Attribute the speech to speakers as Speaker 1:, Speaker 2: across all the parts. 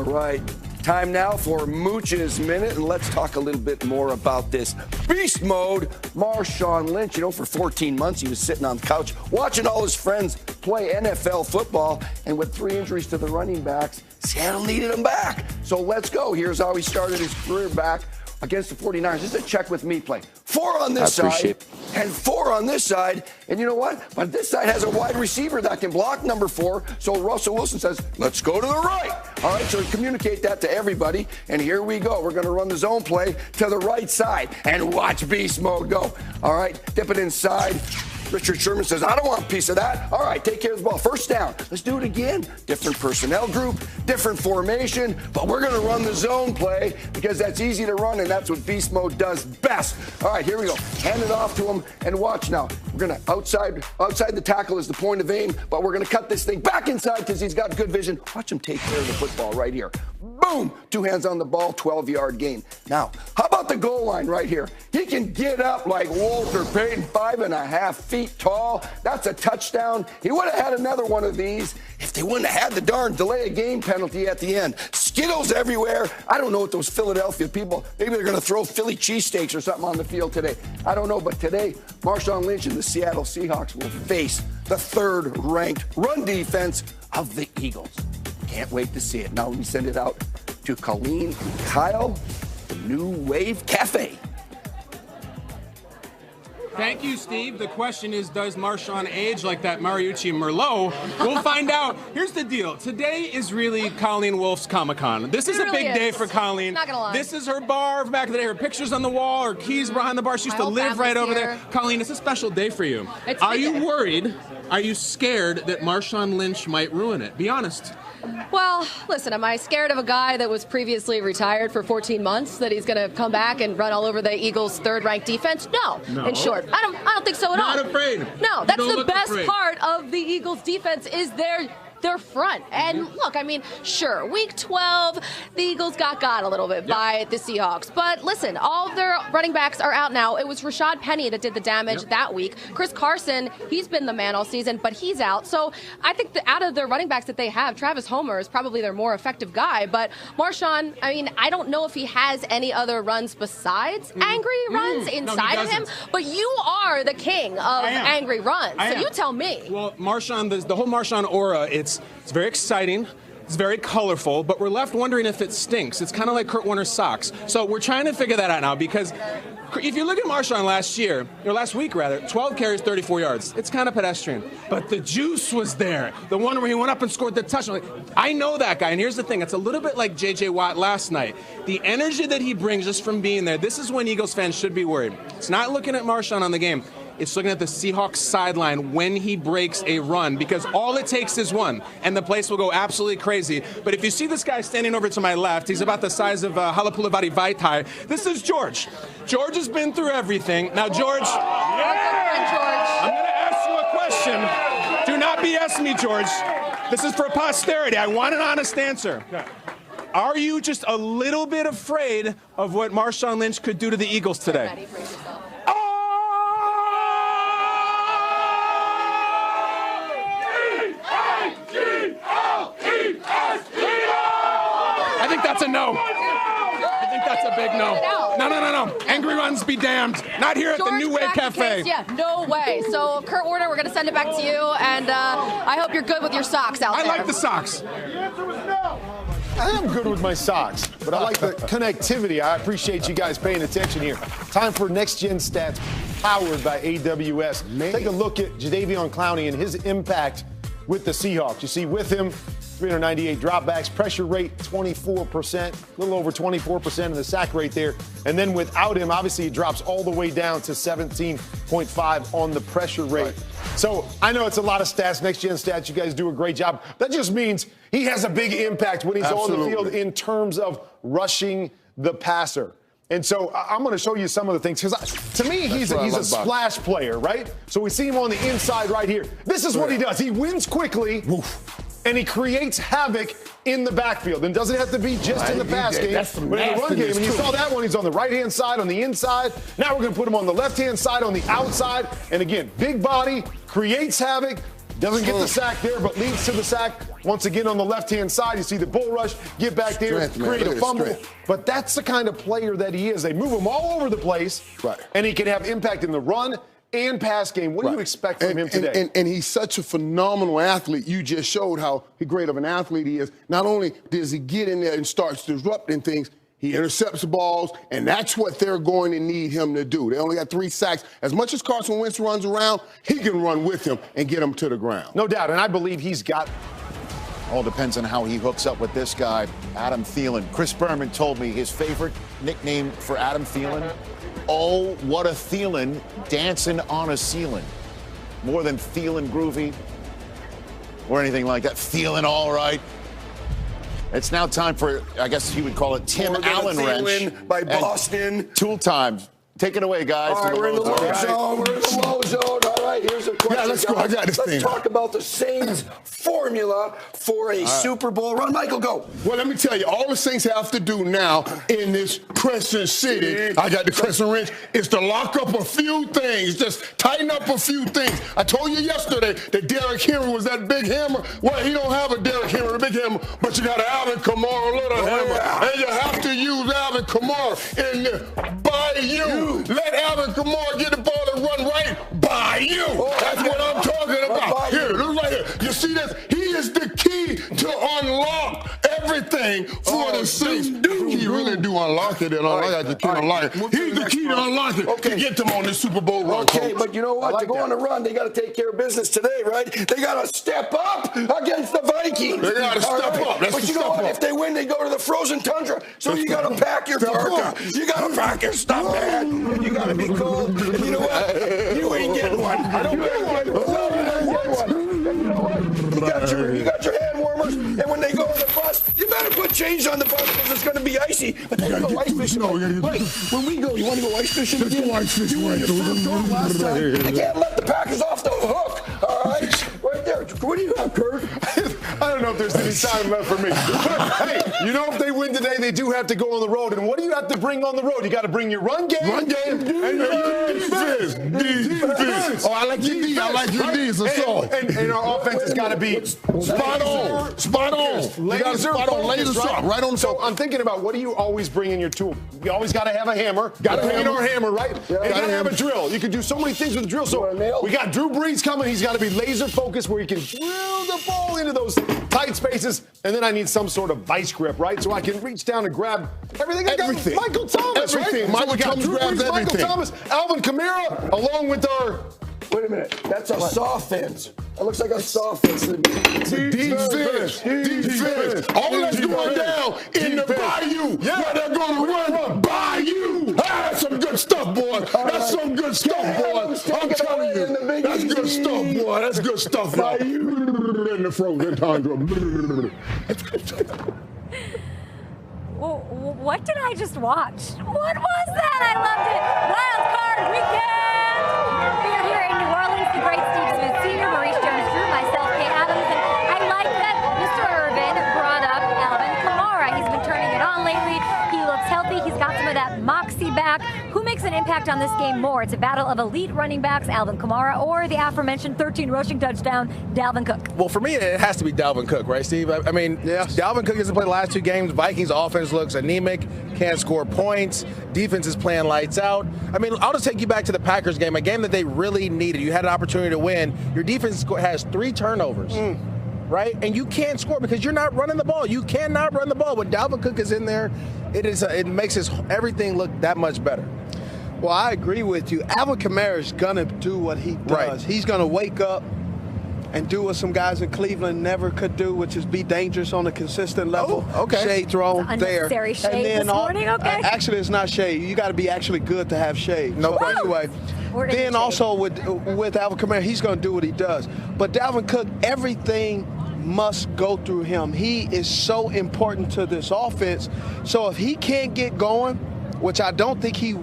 Speaker 1: right. Time now for Mooch's Minute, and let's talk a little bit more about this beast mode. Marshawn Lynch, for 14 months he was sitting on the couch watching all his friends play NFL football, and with 3 injuries to the running backs, Seattle needed him back. So let's go. Here's how he started his career back against the 49ers. This is a check with me play. 4 on this side and 4 on this side. And you know what? But this side has a wide receiver that can block number 4. So Russell Wilson says, let's go to the right. All right, so communicate that to everybody. And here we go. We're going to run the zone play to the right side. And watch beast mode go. All right, dip it inside. Richard Sherman says, I don't want a piece of that. All right, take care of the ball. First down. Let's do it again. Different personnel group, different formation, but we're going to run the zone play because that's easy to run, and that's what beast mode does best. All right, here we go. Hand it off to him, and watch now. We're going to outside the tackle is the point of aim, but we're going to cut this thing back inside because he's got good vision. Watch him take care of the football right here. Boom! 2 hands on the ball, 12-yard gain. Now, how about the goal line right here? He can get up like Walter Payton, 5.5 feet tall. That's a touchdown. He would have had another one of these if they wouldn't have had the darn delay of game penalty at the end. Skittles everywhere. I don't know what those Philadelphia people, maybe they're going to throw Philly cheesesteaks or something on the field today. I don't know, but today, Marshawn Lynch and the Seattle Seahawks will face the 3rd-ranked run defense of the Eagles. Can't wait to see it. Now let me send it out to Colleen and Kyle, the New Wave Cafe.
Speaker 2: Thank you, Steve. The question is, does Marshawn age like that Mariucci Merlot? We'll find out. Here's the deal. Today is really Colleen Wolfe's Comic-Con. This is a big day for Colleen.
Speaker 3: Not gonna lie.
Speaker 2: This is her bar back in the day. Her pictures on the wall, her keys behind the bar. She used to live right over there. Colleen, it's a special day for you. Are you worried? Are you scared that Marshawn Lynch might ruin it? Be honest.
Speaker 3: Well, listen, am I scared of a guy that was previously retired for 14 months, that he's going to come back and run all over the Eagles' 3rd-ranked defense? No. In short, I don't think so at all.
Speaker 2: Not afraid.
Speaker 3: No, that's the best part of the Eagles' defense is their front. And look, I mean, sure, week 12, the Eagles got a little bit by the Seahawks. But listen, all of their running backs are out now. It was Rashad Penny that did the damage that week. Chris Carson, he's been the man all season, but he's out. So I think that out of their running backs that they have, Travis Homer is probably their more effective guy. But Marshawn, I mean, I don't know if he has any other runs besides angry runs inside of him. But you are the king of angry runs. So you tell me.
Speaker 2: Well, Marshawn, the whole Marshawn aura, it's very exciting. It's very colorful, but we're left wondering if it stinks. It's kind of like Kurt Warner's socks. So we're trying to figure that out now because if you look at Marshawn last week, 12 carries, 34 yards. It's kind of pedestrian. But the juice was there. The one where he went up and scored the touchdown. I know that guy, and here's the thing. It's a little bit like J.J. Watt last night. The energy that he brings just from being there, this is when Eagles fans should be worried. It's not looking at Marshawn on the game. It's looking at the Seahawks sideline when he breaks a run, because all it takes is one, and the place will go absolutely crazy. But if you see this guy standing over to my left, he's about the size of Halapoulivaati Vaitai. This is George. George has been through everything. Now, George, I'm going to ask you a question. Do not BS me, George. This is for posterity. I want an honest answer. Are you just a little bit afraid of what Marshawn Lynch could do to the Eagles today? I think that's a no. I think that's a big no. No. Angry runs be damned. Not here at the New Wave Cafe.
Speaker 3: No way. So, Kurt Warner, we're going to send it back to you, and I hope you're good with your socks out there.
Speaker 2: I like the socks.
Speaker 4: The answer was no. I am good with my socks, but I like the connectivity. I appreciate you guys paying attention here. Time for Next Gen Stats, powered by AWS. Take a look at Jadeveon Clowney and his impact with the Seahawks. You see, with him, 398 dropbacks, pressure rate 24%, a little over 24% in the sack rate there. And then without him, obviously, it drops all the way down to 17.5 on the pressure rate. Right. So I know it's a lot of stats, next-gen stats. You guys do a great job. That just means he has a big impact when he's on the field in terms of rushing the passer. And so I'm going to show you some of the things, because to me, he's a splash player, right? So we see him on the inside right here. This is what he does. He wins quickly. And he creates havoc in the backfield. And doesn't have to be just in the pass game, but in the run game. And you saw that one. He's on the right-hand side, on the inside. Now we're going to put him on the left-hand side, on the outside. And again, big body, creates havoc, Doesn't get the sack there, but leads to the sack. Once again on the left-hand side, you see the bull rush, get back there, create a fumble. But that's the kind of player that he is. They move him all over the place, and he can have impact in the run and pass game. What do you expect from him today?
Speaker 5: And he's such a phenomenal athlete. You just showed how great of an athlete he is. Not only does he get in there and starts disrupting things, he intercepts the balls, and that's what they're going to need him to do. They only got 3 sacks. As much as Carson Wentz runs around, he can run with him and get him to the ground.
Speaker 4: No doubt, and I believe he's got...
Speaker 6: All depends on how he hooks up with this guy, Adam Thielen. Chris Berman told me his favorite nickname for Adam Thielen, oh, what a Thielen, dancing on a ceiling. More than Thielen groovy or anything like that. Thielen all right. It's now time for, I guess he would call it Tim Allen wrench
Speaker 1: by Boston.
Speaker 6: Tool time. Take it away, guys.
Speaker 1: All right, we're in the low zone. We're in the low zone. All right, here's a question.
Speaker 5: Yeah, let's go. I got this thing.
Speaker 1: Let's talk about the Saints formula for a Super Bowl run. Michael, go.
Speaker 5: Well, let me tell you, all the Saints have to do now in this Crescent City, I got the Crescent Wrench, is to lock up a few things, just tighten up a few things. I told you yesterday that Derrick Henry was that big hammer. Well, he don't have a Derrick Henry, a big hammer, but you got an Alvin Kamara, a little hammer, and you have to use Alvin Kamara in the bayou. Let Alvin Kamara get the ball and run right by you. That's what I'm talking about. Here, look right here. You see this? He is the key to unlock everything for the Saints. He really do unlock it, and I got the key to unlock it. He's the key to unlock it to get them on this Super Bowl run.
Speaker 1: Okay, but you know what? To go on a run, they got to take care of business today, right? They got to step up against the Vikings.
Speaker 5: They got to step up.
Speaker 1: But you know what? If they win, they go to the frozen tundra. So you got to pack your parka. You got to pack your stuff, man. You got to be cool. And you know what? You ain't getting one. I don't get one. No, you don't get one. And you know what? You got your hand warmers, and when they go on the bus, you better put change on the bus because it's going to be icy. But they go ice fishing. Wait, when we go, you want to go ice fishing? Let's go ice fishing right there. I can't let the Packers off the hook. All right, right there. What do you have, Kurt?
Speaker 4: I don't know if there's any time left for me. Hey, you know if they win today, they do have to go on the road. And what do you have to bring on the road? You got to bring your run game.
Speaker 5: And your defense. Oh, I like your D. I like your D's.
Speaker 4: And our offense has got to be
Speaker 5: spot on. Spot on.
Speaker 4: Laser
Speaker 5: sharp. Right on.
Speaker 4: So I'm thinking about, what do you always bring in your tool? You always got to have a hammer. Got to have our hammer, right? And you got to have a drill. You can do so many things with a drill. So we got Drew Brees coming. He's got to be laser focused where he can drill the ball into those tight spaces. And then I need some sort of vice grip, right? So I can reach down and grab everything. Michael Thomas,
Speaker 5: everything.
Speaker 4: Right?
Speaker 5: Michael Thomas grabs everything.
Speaker 4: Michael Thomas, Alvin Kamara, along with our...
Speaker 1: Wait a minute. That's a soft fence. That looks like a soft fence.
Speaker 5: Defense. All that's going down in the bayou. Where they're going to run by you. That's some good stuff, boy. That's some good stuff, boy. I'm telling you. That's good stuff, boy. That's good stuff, boy. In the frozen tundra.
Speaker 7: Well, what did I just watch? What was that? I loved it. Wild card weekend. We are here in New Orleans. The great Steve Smith Sr., Maurice Jones-Drew, myself, Kay Adams, and I like that Mr. Irvin brought up Alvin Kamara. He's been turning it on lately. He looks healthy. He's got some of that moxie back. Who makes an impact on this game more? It's a battle of elite running backs, Alvin Kamara, or the aforementioned 13 rushing touchdown, Dalvin Cook.
Speaker 8: Well, for me, it has to be Dalvin Cook, right, Steve? I mean, Dalvin Cook hasn't played the last 2 games. Vikings offense looks anemic, can't score points. Defense is playing lights out. I mean, I'll just take you back to the Packers game, a game that they really needed. You had an opportunity to win. Your defense has 3 turnovers. Right? And you can't score because you're not running the ball. You cannot run the ball. When Dalvin Cook is in there, it makes everything look that much better.
Speaker 9: Well, I agree with you. Alvin Kamara is going to do what he does.
Speaker 8: Right.
Speaker 9: He's going to wake up and do what some guys in Cleveland never could do, which is be dangerous on a consistent level.
Speaker 8: Oh, okay.
Speaker 9: Shade thrown there.
Speaker 7: Unnecessary shade this morning, okay?
Speaker 9: Actually, it's not shade. You got to be actually good to have shade.
Speaker 8: No,
Speaker 9: so anyway,
Speaker 7: then
Speaker 9: also with Alvin Kamara, he's going to do what he does. But Dalvin Cook, everything must go through him. He is so important to this offense. So if he can't get going, which I don't think he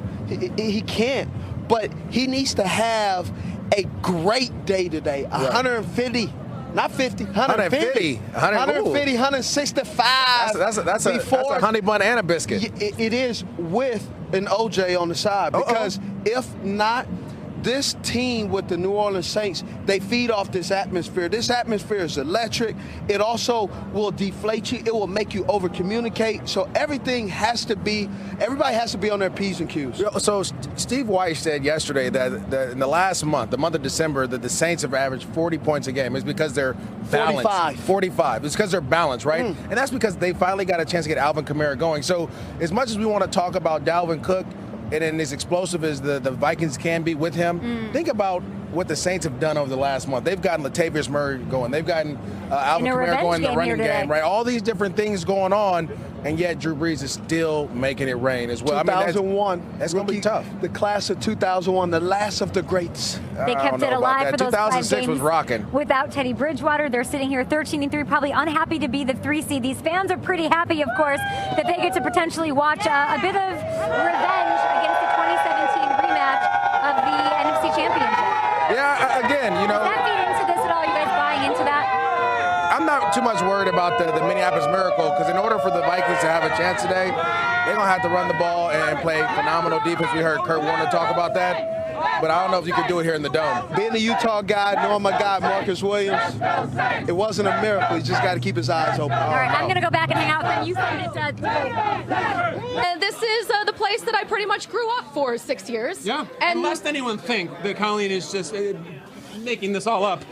Speaker 9: can't, but he needs to have a great day today. 150, not 50, 150, 165.
Speaker 8: That's a honey bun and a biscuit.
Speaker 9: It is with an OJ on the side, because if not, this team with the New Orleans Saints, they feed off this atmosphere. This atmosphere is electric. It also will deflate you. It will make you over-communicate. So everybody has to be on their P's and Q's.
Speaker 8: So Steve Weiss said yesterday that in the last month, the month of December, that the Saints have averaged 40 points a game. It's because they're balanced. 45. It's because they're balanced, right? And that's because they finally got a chance to get Alvin Kamara going. So as much as we want to talk about Dalvin Cook, and as explosive as the Vikings can be with him, think about what the Saints have done over the last month. They've gotten Latavius Murray going. They've gotten Alvin Kamara going in the running game, right? All these different things going on, and yet Drew Brees is still making it rain as well.
Speaker 9: 2001.
Speaker 8: That's going to be tough.
Speaker 9: The class of 2001, the last of the greats.
Speaker 7: They kept it alive for those
Speaker 8: 2006 was rocking.
Speaker 7: Without Teddy Bridgewater, they're sitting here 13-3, probably unhappy to be the 3 seed. These fans are pretty happy, of course, that they get to potentially watch a bit of revenge against the 2017 rematch of the NFC Championship.
Speaker 8: Yeah, again,
Speaker 7: Does that feed into this at all? You guys buying into that?
Speaker 8: I'm not too much worried about the Minneapolis Miracle, because in order for the Vikings to have a chance today, they're going to have to run the ball and play phenomenal defense. We heard Kurt Warner talk about that. But I don't know if you could do it here in the Dome.
Speaker 9: Being a Utah guy, knowing my guy, Marcus Williams, it wasn't a miracle. He just got to keep his eyes open.
Speaker 7: All right, I'm going to go back and hang out with you.
Speaker 3: And this is the place that I pretty much grew up for 6 years.
Speaker 2: Yeah,
Speaker 3: and
Speaker 2: lest anyone think that Colleen is just making this all up,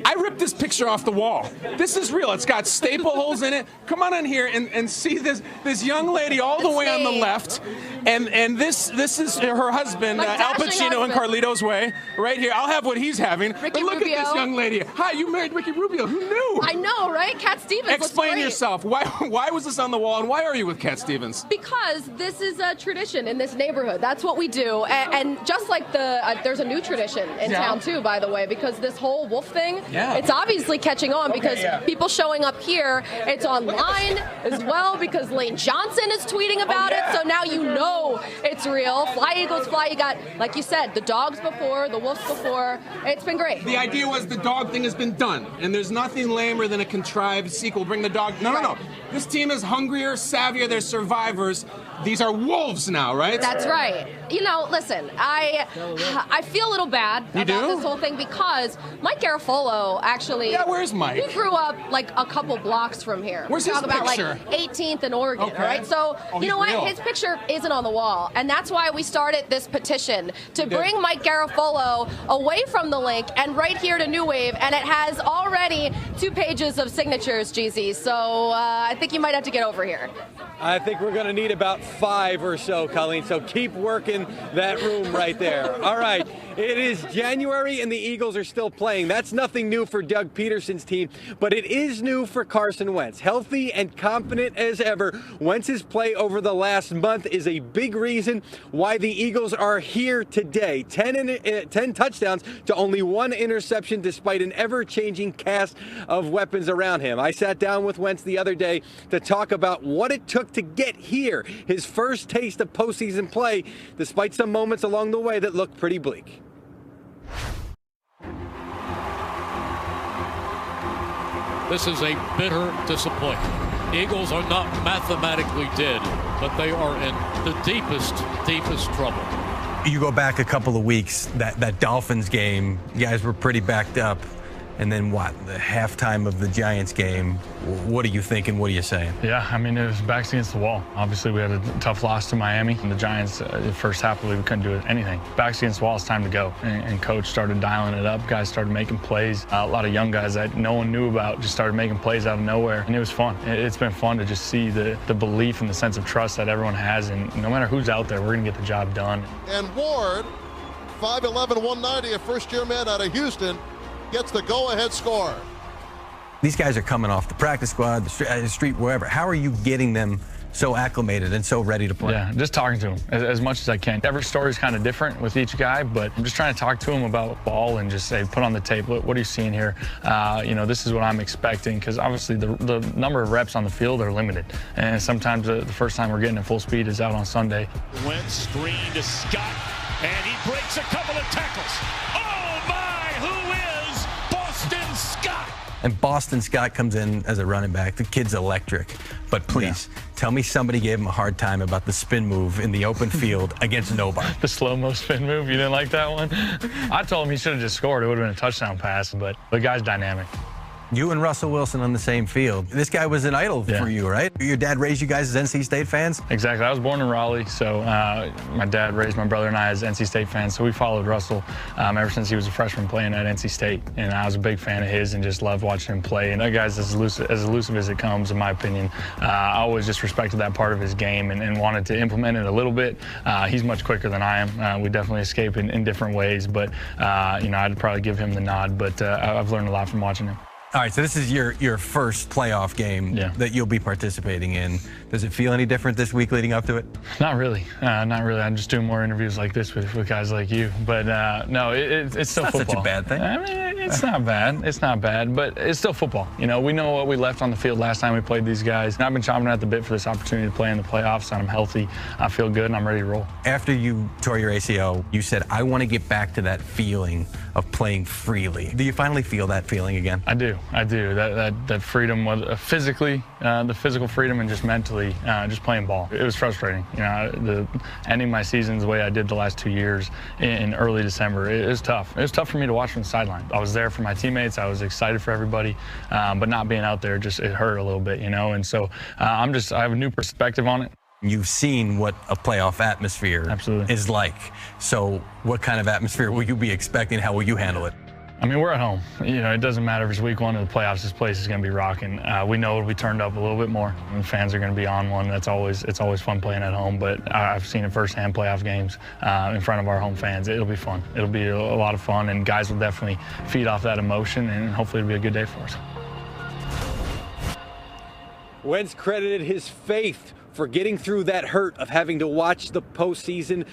Speaker 2: I ripped this picture off the wall. This is real. It's got staple holes in it. Come on in here and see this young lady all the way on the left. And this is her husband, Al Pacino and Carlito's Way, right here. I'll have what he's having. But look at this young lady. Hi, you married Ricky Rubio. Who knew?
Speaker 3: I know, right? Cat Stevens.
Speaker 2: Explain yourself. Why was this on the wall, and why are you with Cat Stevens?
Speaker 3: Because this is a tradition in this neighborhood. That's what we do. And just like there's a new tradition in town too, by the way, because this whole wolf thing, it's obviously catching on because people showing up here, it's online as well because Lane Johnson is tweeting about it. So now you know it's real. Fly Eagles fly. You got, like you said, the dogs before, the wolves before. It's been great.
Speaker 2: The idea was the dog thing has been done, and there's nothing lamer than a contrived sequel. Bring the dog. No. This team is hungrier, savvier. They're survivors. These are wolves now, right?
Speaker 3: That's right. You know, listen, I feel a little bad about this whole thing because Mike Garafolo actually.
Speaker 2: Yeah, where's Mike?
Speaker 3: He grew up like a couple blocks from here.
Speaker 2: Where's his picture?
Speaker 3: Talk about like 18th and Oregon, all right? So, you know what?
Speaker 2: Real.
Speaker 3: His picture isn't on the wall, and that's why we started this petition to bring Mike Garafolo away from the link and right here to New Wave, and it has already 2 pages of signatures, GZ. So I think you might have to get over here.
Speaker 10: I think we're going to need about 5 or so, Colleen, so keep working that room right there. All right, it is January and the Eagles are still playing. That's nothing new for Doug Peterson's team, but it is new for Carson Wentz. Healthy and confident as ever, Wentz's play over the last month is a big reason why the Eagles are here today. 10 touchdowns to only 1 interception despite an ever-changing cast of weapons around him. I sat down with Wentz the other day to talk about what it took to get here, his first taste of postseason play, despite some moments along the way that looked pretty bleak.
Speaker 11: This is a bitter disappointment. Eagles are not mathematically dead, but they are in the deepest trouble.
Speaker 12: You go back a couple of weeks, that Dolphins game, you guys were pretty backed up. And then what? The halftime of the Giants game. What are you thinking? What are you saying?
Speaker 13: Yeah, I mean, it was backs against the wall. Obviously, we had a tough loss to Miami. And the Giants, the first half, we couldn't do anything. Backs against the wall, it's time to go. And Coach started dialing it up. Guys started making plays. A lot of young guys that no one knew about just started making plays out of nowhere. And it was fun. It's been fun to just see the belief and the sense of trust that everyone has. And no matter who's out there, we're going to get the job done.
Speaker 14: And Ward, 5'11", 190, a first-year man out of Houston, gets the go-ahead score.
Speaker 12: These guys are coming off the practice squad, the street, wherever. How are you getting them so acclimated and so ready to play?
Speaker 13: Yeah, just talking to them as much as I can. Every story is kind of different with each guy, but I'm just trying to talk to them about ball and just say, put on the tape, what are you seeing here? You know, this is what I'm expecting, because obviously the number of reps on the field are limited. And sometimes the first time we're getting at full speed is out on Sunday.
Speaker 15: Went screen to Scott, and he breaks a couple of tackles. Oh my, who is Boston Scott?
Speaker 12: And Boston Scott comes in as a running back. The kid's electric. But please, tell me somebody gave him a hard time about the spin move in the open field against nobody.
Speaker 13: The slow-mo spin move, you didn't like that one? I told him he should have just scored. It would have been a touchdown pass, but the guy's dynamic.
Speaker 12: You and Russell Wilson on the same field. This guy was an idol for you, right? Your dad raised you guys as NC State fans?
Speaker 13: Exactly. I was born in Raleigh, so my dad raised my brother and I as NC State fans, so we followed Russell ever since he was a freshman playing at NC State. And I was a big fan of his and just loved watching him play. And that guy's as elusive as it comes, in my opinion. I always just respected that part of his game and wanted to implement it a little bit. He's much quicker than I am. We definitely escape in different ways, but I'd probably give him the nod. But I've learned a lot from watching him.
Speaker 12: All right, so this is your first playoff game that you'll be participating in. Does it feel any different this week leading up to it?
Speaker 13: Not really. Not really. I'm just doing more interviews like this with guys like you. But no, it's still football.
Speaker 12: Not such a bad thing.
Speaker 13: I mean, it's not bad. It's not bad, but it's still football. You know, we know what we left on the field last time we played these guys. And I've been chomping at the bit for this opportunity to play in the playoffs, and I'm healthy. I feel good, and I'm ready to roll.
Speaker 12: After you tore your ACL, you said, I want to get back to that feeling of playing freely. Do you finally feel that feeling again?
Speaker 13: I do. That freedom, physically, the physical freedom, and just mentally, just playing ball. It was frustrating. You know, ending my seasons the way I did the last 2 years in early December, it was tough. It was tough for me to watch from the sideline. I was there for my teammates. I was excited for everybody, but not being out there, it hurt a little bit, you know. And so I have a new perspective on it.
Speaker 12: You've seen what a playoff atmosphere is like. So what kind of atmosphere will you be expecting? How will you handle it?
Speaker 13: I mean, we're at home. You know, it doesn't matter if it's week one of the playoffs. This place is going to be rocking. We know it'll be turned up a little bit more, and fans are going to be on one. It's always fun playing at home. But I've seen it firsthand, playoff games in front of our home fans. It'll be fun. It'll be a lot of fun, and guys will definitely feed off that emotion, and hopefully it'll be a good day for us.
Speaker 10: Wentz credited his faith for getting through that hurt of having to watch the postseason